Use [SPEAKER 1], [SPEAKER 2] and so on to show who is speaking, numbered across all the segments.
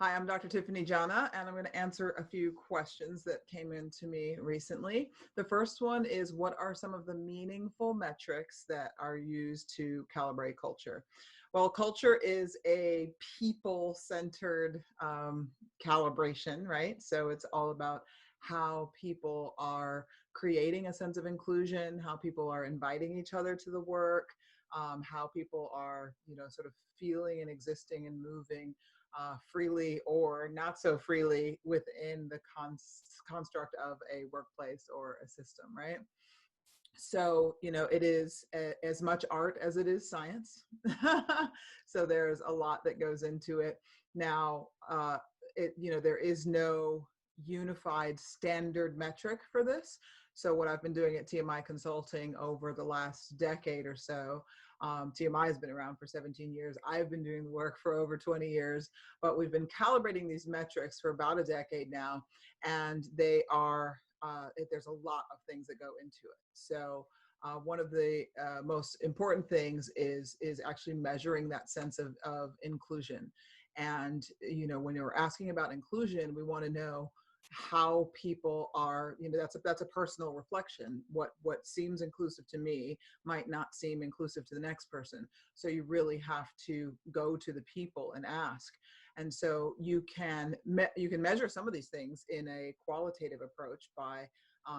[SPEAKER 1] Hi, I'm Dr. Tiffany Jana, and I'm going to answer a few questions that came in to me recently. The first one is, what are some of the meaningful metrics that are used to calibrate culture? Well, culture is a people-centered calibration, right? So it's all about how people are creating a sense of inclusion, how people are inviting each other to the work, how people are, sort of feeling and existing and moving freely or not so freely within the construct of a workplace or a system, right? So, it is as much art as it is science. So there's a lot that goes into it. Now, there is no unified standard metric for this. So what I've been doing at TMI Consulting over the last decade or so, TMI has been around for 17 years. I've been doing the work for over 20 years, but we've been calibrating these metrics for about a decade now, and they are there's a lot of things that go into it. So one of the most important things is actually measuring that sense of inclusion. And when you're asking about inclusion, we want to know how people are, that's a personal reflection. What seems inclusive to me might not seem inclusive to the next person. So you really have to go to the people and ask. And so you can measure some of these things in a qualitative approach by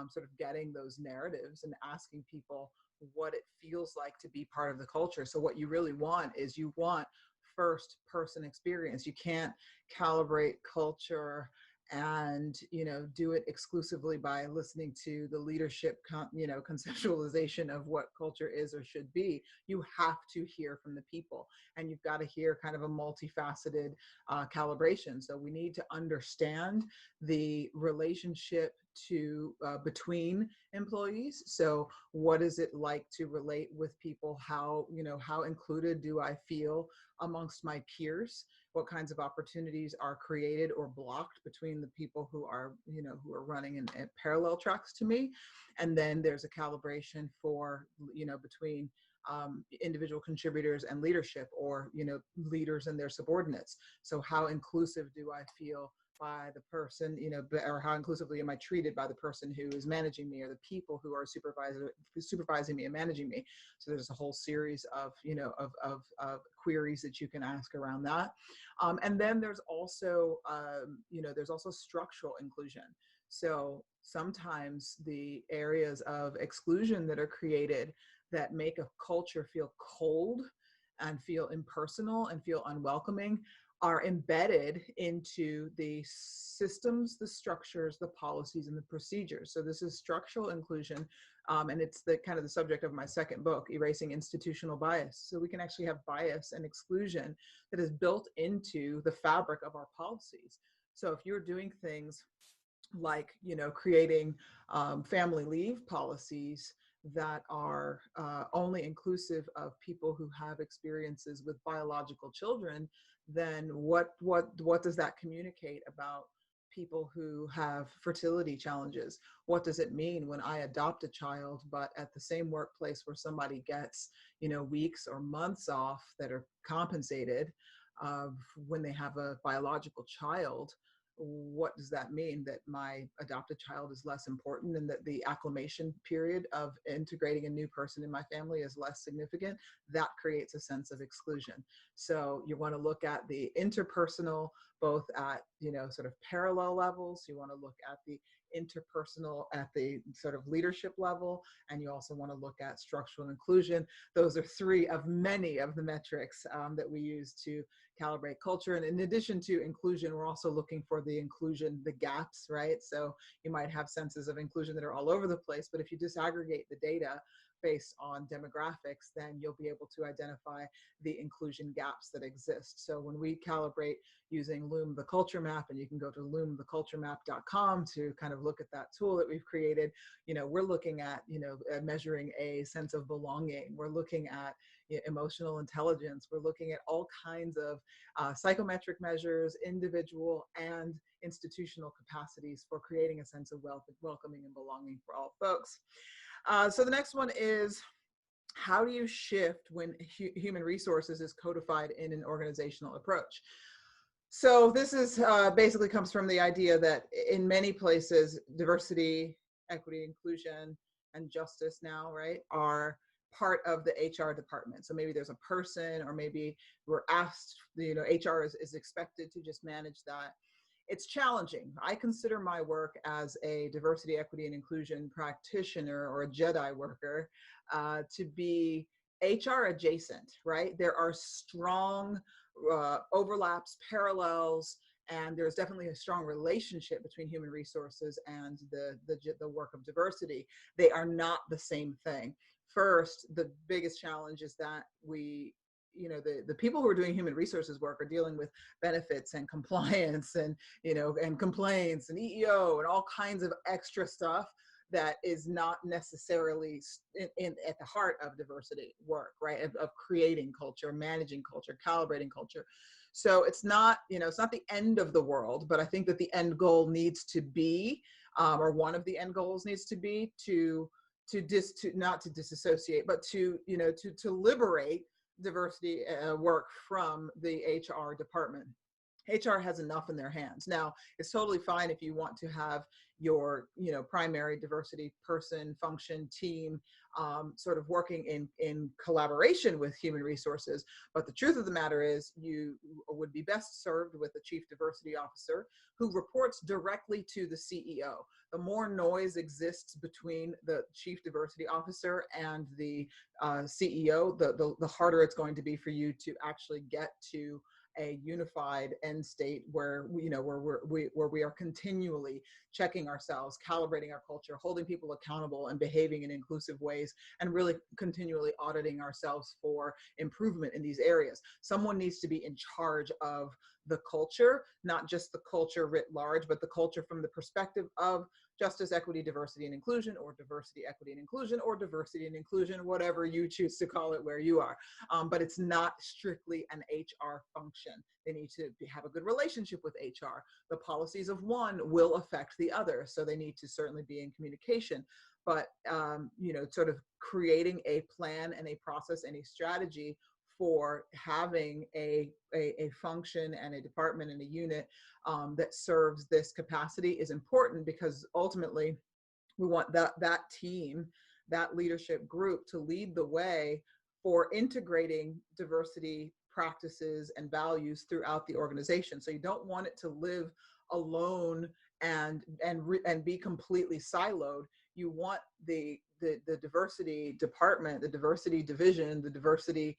[SPEAKER 1] sort of getting those narratives and asking people what it feels like to be part of the culture. So what you really want is you want first person experience. You can't calibrate culture and do it exclusively by listening to the leadership conceptualization of what culture is or should be. You have to hear from the people, and you've got to hear kind of a multifaceted calibration. So we need to understand the relationship to between employees. So what is it like to relate with people? How included do I feel amongst my peers? What kinds of opportunities are created or blocked between the people who are running in parallel tracks to me? And then there's a calibration for between individual contributors and leadership, or leaders and their subordinates. So how inclusive do I feel by the person, or how inclusively am I treated by the person who is managing me, or the people who are supervising me and managing me? So there's a whole series of queries that you can ask around that. And then there's also structural inclusion. So sometimes the areas of exclusion that are created that make a culture feel cold and feel impersonal and feel unwelcoming are embedded into the systems, the structures, the policies, and the procedures. So this is structural inclusion, and it's the kind of the subject of my second book, Erasing Institutional Bias. So we can actually have bias and exclusion that is built into the fabric of our policies. So if you're doing things like creating family leave policies that are only inclusive of people who have experiences with biological children, then what does that communicate about people who have fertility challenges? What does it mean when I adopt a child, but at the same workplace where somebody gets weeks or months off that are compensated when they have a biological child? What does that mean? That my adopted child is less important, and that the acclimation period of integrating a new person in my family is less significant? That creates a sense of exclusion. So you want to look at the interpersonal, both at sort of parallel levels. You want to look at the interpersonal at the sort of leadership level, and you also want to look at structural inclusion. Those are three of many of the metrics that we use to calibrate culture. And in addition to inclusion, we're also looking for the inclusion, the gaps, right? So you might have senses of inclusion that are all over the place, but if you disaggregate the data based on demographics, then you'll be able to identify the inclusion gaps that exist. So when we calibrate using Loom the Culture Map, and you can go to loomtheculturemap.com to kind of look at that tool that we've created, we're looking at, measuring a sense of belonging. We're looking at emotional intelligence. We're looking at all kinds of psychometric measures, individual and institutional capacities for creating a sense of welcoming and belonging for all folks. So the next one is, how do you shift when human resources is codified in an organizational approach? So this is basically comes from the idea that in many places, diversity, equity, inclusion, and justice now, right, are part of the HR department. So maybe there's a person, or maybe we're asked, HR is expected to just manage that. It's challenging. I consider my work as a diversity, equity, and inclusion practitioner, or a JEDI worker, to be HR adjacent, right? There are strong overlaps, parallels, and there's definitely a strong relationship between human resources and the work of diversity. They are not the same thing. First, the biggest challenge is that the people who are doing human resources work are dealing with benefits and compliance and and complaints and EEO and all kinds of extra stuff that is not necessarily at the heart of diversity work, right? Of creating culture, managing culture, calibrating culture. So it's not, it's not the end of the world, but I think that the end goal needs to be, or one of the end goals needs to be not to disassociate, but to liberate diversity work from the HR department. HR has enough in their hands. Now, it's totally fine if you want to have your, primary diversity person, function, team, sort of working in collaboration with human resources. But the truth of the matter is, you would be best served with a chief diversity officer who reports directly to the CEO. The more noise exists between the chief diversity officer and the CEO, the harder it's going to be for you to actually get to a unified end state where we are continually checking ourselves, calibrating our culture, holding people accountable, and behaving in inclusive ways, and really continually auditing ourselves for improvement in these areas. Someone needs to be in charge of the culture, not just the culture writ large, but the culture from the perspective of justice, equity, diversity, and inclusion, or diversity, equity, and inclusion, or diversity and inclusion, whatever you choose to call it where you are. But it's not strictly an HR function. They need to have a good relationship with HR. The policies of one will affect the other, so they need to certainly be in communication. But sort of creating a plan and a process and a strategy for having a function and a department and a unit that serves this capacity is important, because ultimately we want that team, that leadership group, to lead the way for integrating diversity practices and values throughout the organization. So you don't want it to live alone and be completely siloed. You want the diversity department, the diversity division, the diversity,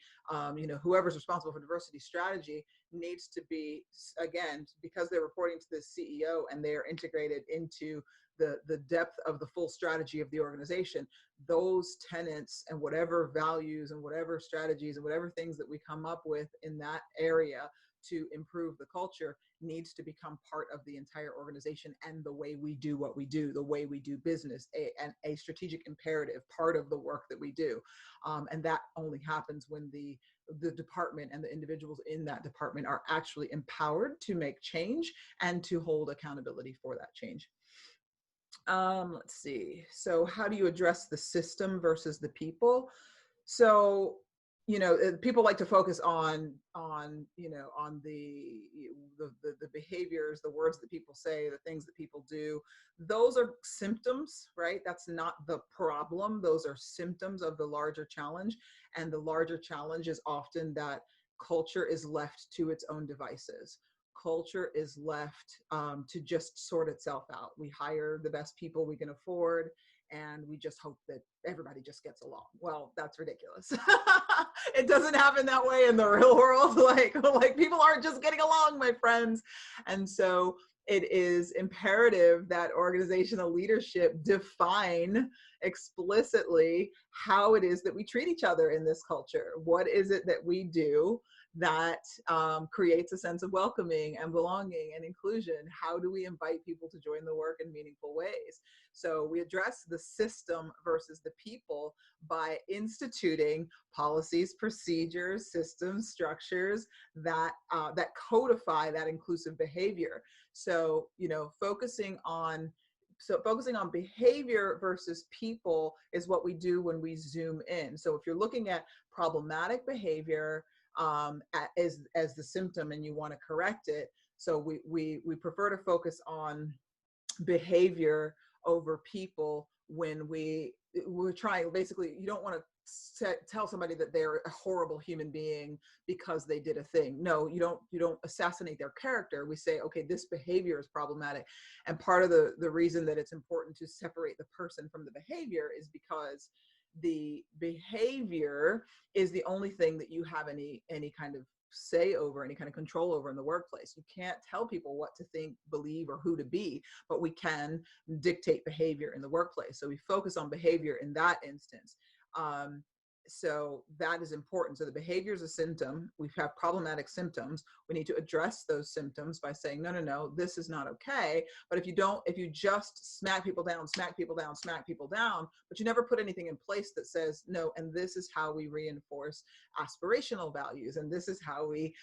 [SPEAKER 1] whoever's responsible for diversity strategy needs to be, again, because they're reporting to the CEO and they're integrated into the depth of the full strategy of the organization. Those tenets and whatever values and whatever strategies and whatever things that we come up with in that area to improve the culture needs to become part of the entire organization and the way we do what we do, the way we do business, a strategic imperative, part of the work that we do. And that only happens when the department and the individuals in that department are actually empowered to make change and to hold accountability for that change. Let's see. So how do you address the system versus the people? So, people like to focus on the behaviors, the words that people say, the things that people do. Those are symptoms, right? That's not the problem. Those are symptoms of the larger challenge. And the larger challenge is often that culture is left to its own devices. Culture is left to just sort itself out. We hire the best people we can afford, and we just hope that everybody just gets along. Well, that's ridiculous. It doesn't happen that way in the real world. Like people aren't just getting along, my friends. And so it is imperative that organizational leadership define explicitly how it is that we treat each other in this culture. What is it that we do that creates a sense of welcoming and belonging and inclusion? How do we invite people to join the work in meaningful ways? So we address the system versus the people by instituting policies, procedures, systems, structures that codify that inclusive behavior. So, focusing on behavior versus people is what we do when we zoom in. So if you're looking at problematic behavior as the symptom and you want to correct it, So we prefer to focus on behavior over people when we're trying. Basically, you don't want to tell somebody that they're a horrible human being because they did a thing. No, you don't assassinate their character. We say, okay, this behavior is problematic. And part of the reason that it's important to separate the person from the behavior is because the behavior is the only thing that you have any kind of say over, any kind of control over in the workplace. You can't tell people what to think, believe, or who to be, but we can dictate behavior in the workplace. So we focus on behavior in that instance. So that is important. So the behavior is a symptom. We have problematic symptoms. We need to address those symptoms by saying, no, no, no, this is not okay. But if you just smack people down, but you never put anything in place that says, no, and this is how we reinforce aspirational values. And this is how we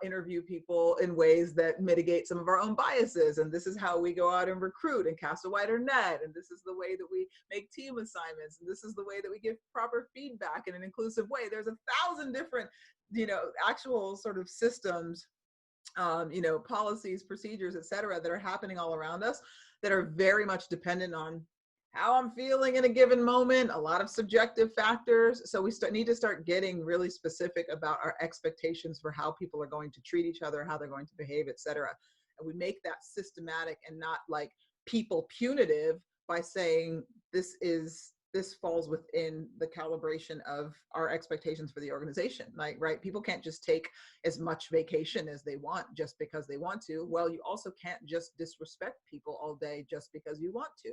[SPEAKER 1] interview people in ways that mitigate some of our own biases. And this is how we go out and recruit and cast a wider net. And this is the way that we make team assignments. And this is the way that we give proper feedback in an inclusive way. There's 1,000 different, actual sort of systems, policies, procedures, et cetera, that are happening all around us that are very much dependent on how I'm feeling in a given moment, a lot of subjective factors. So we need to start getting really specific about our expectations for how people are going to treat each other, how they're going to behave, et cetera. And we make that systematic and not like people punitive by saying this falls within the calibration of our expectations for the organization. Like, right, people can't just take as much vacation as they want just because they want to. Well, you also can't just disrespect people all day just because you want to.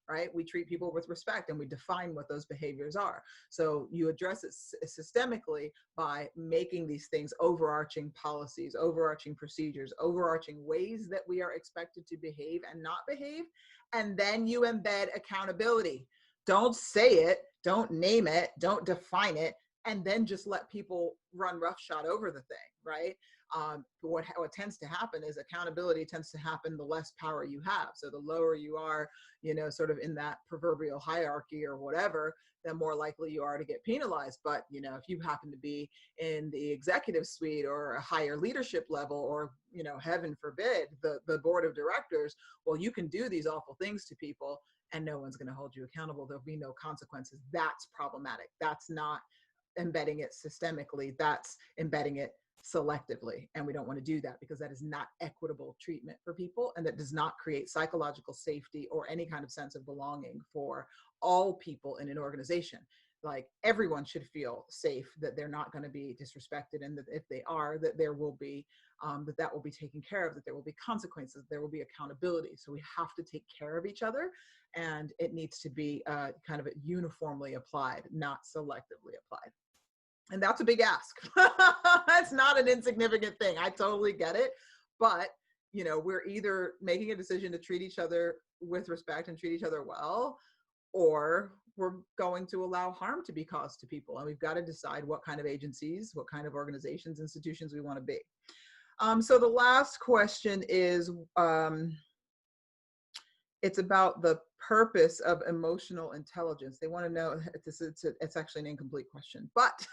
[SPEAKER 1] Right? We treat people with respect and we define what those behaviors are. So you address it systemically by making these things overarching policies, overarching procedures, overarching ways that we are expected to behave and not behave. And then you embed accountability. Don't say it, don't name it, don't define it, and then just let people run roughshod over the thing, right? What tends to happen is accountability tends to happen the less power you have. So the lower you are, sort of in that proverbial hierarchy or whatever, the more likely you are to get penalized. But, if you happen to be in the executive suite or a higher leadership level or, heaven forbid, the board of directors, well, you can do these awful things to people and no one's going to hold you accountable. There'll be no consequences. That's problematic. That's not embedding it systemically. That's embedding it selectively. And we don't want to do that because that is not equitable treatment for people. And that does not create psychological safety or any kind of sense of belonging for all people in an organization. Like, everyone should feel safe that they're not going to be disrespected, and that if they are, that there will be that will be taken care of, that there will be consequences, there will be accountability. So we have to take care of each other, and it needs to be kind of uniformly applied, not selectively applied. And that's a big ask. That's not an insignificant thing. I totally get it. But, we're either making a decision to treat each other with respect and treat each other well, or we're going to allow harm to be caused to people. And we've got to decide what kind of agencies, what kind of organizations, institutions we want to be. So the last question is, it's about the purpose of emotional intelligence. They want to know, it's actually an incomplete question, but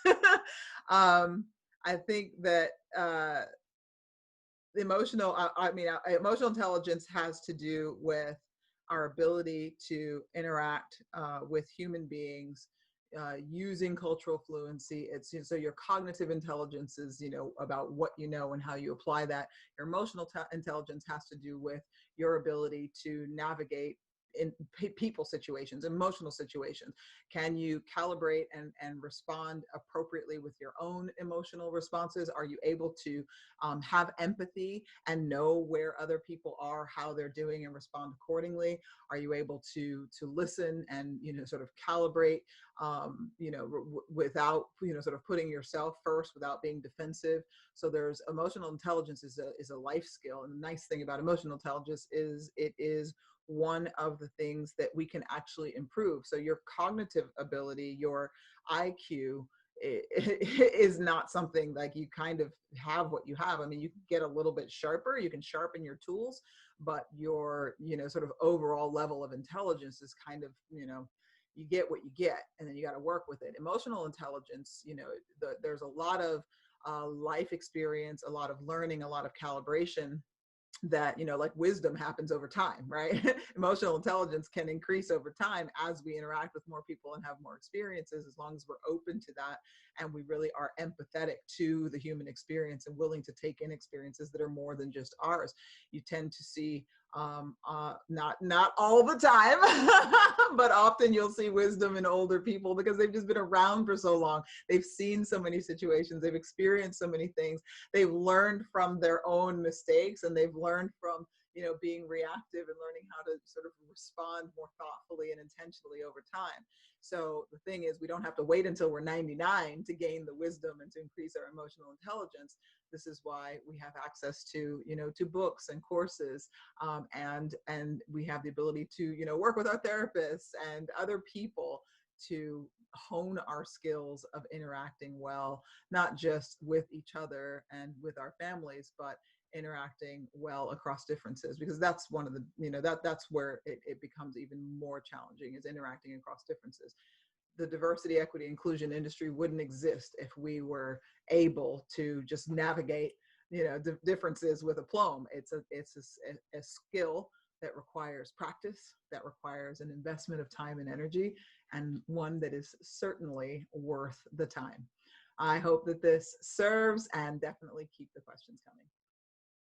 [SPEAKER 1] I think that emotional intelligence has to do with our ability to interact with human beings using cultural fluency. So your cognitive intelligence is, about what you know and how you apply that. Your emotional intelligence has to do with your ability to navigate in people situations, emotional situations. Can you calibrate and respond appropriately with your own emotional responses? Are you able to have empathy and know where other people are, how they're doing, and respond accordingly? Are you able to listen and sort of calibrate without sort of putting yourself first, without being defensive? So there's emotional intelligence is a life skill, and the nice thing about emotional intelligence is it is one of the things that we can actually improve. So your cognitive ability, your IQ, is not something like you kind of have what you have. I mean, you can get a little bit sharper, you can sharpen your tools, but your sort of overall level of intelligence is kind of you get what you get, and then you got to work with it. Emotional intelligence, there's a lot of life experience, a lot of learning, a lot of calibration, that, you know, like wisdom happens over time, right? Emotional intelligence can increase over time as we interact with more people and have more experiences, as long as we're open to that and we really are empathetic to the human experience and willing to take in experiences that are more than just ours. You tend to see not all the time, but often you'll see wisdom in older people because they've just been around for so long. They've seen so many situations, they've experienced so many things, they've learned from their own mistakes, and they've learned from, you know, being reactive and learning how to sort of respond more thoughtfully and intentionally over time. So the thing is, we don't have to wait until we're 99 to gain the wisdom and to increase our emotional intelligence. This is why we have access to, you know, to books and courses, and we have the ability to, you know, work with our therapists and other people to hone our skills of interacting well, not just with each other and with our families, but interacting well across differences, because that's one of the, you know, that's where it becomes even more challenging, is interacting across differences. The diversity, equity, inclusion industry wouldn't exist if we were able to just navigate, you know, differences with aplomb. It's a skill that requires practice, that requires an investment of time and energy, and one that is certainly worth the time. I hope that this serves, and definitely keep the questions coming.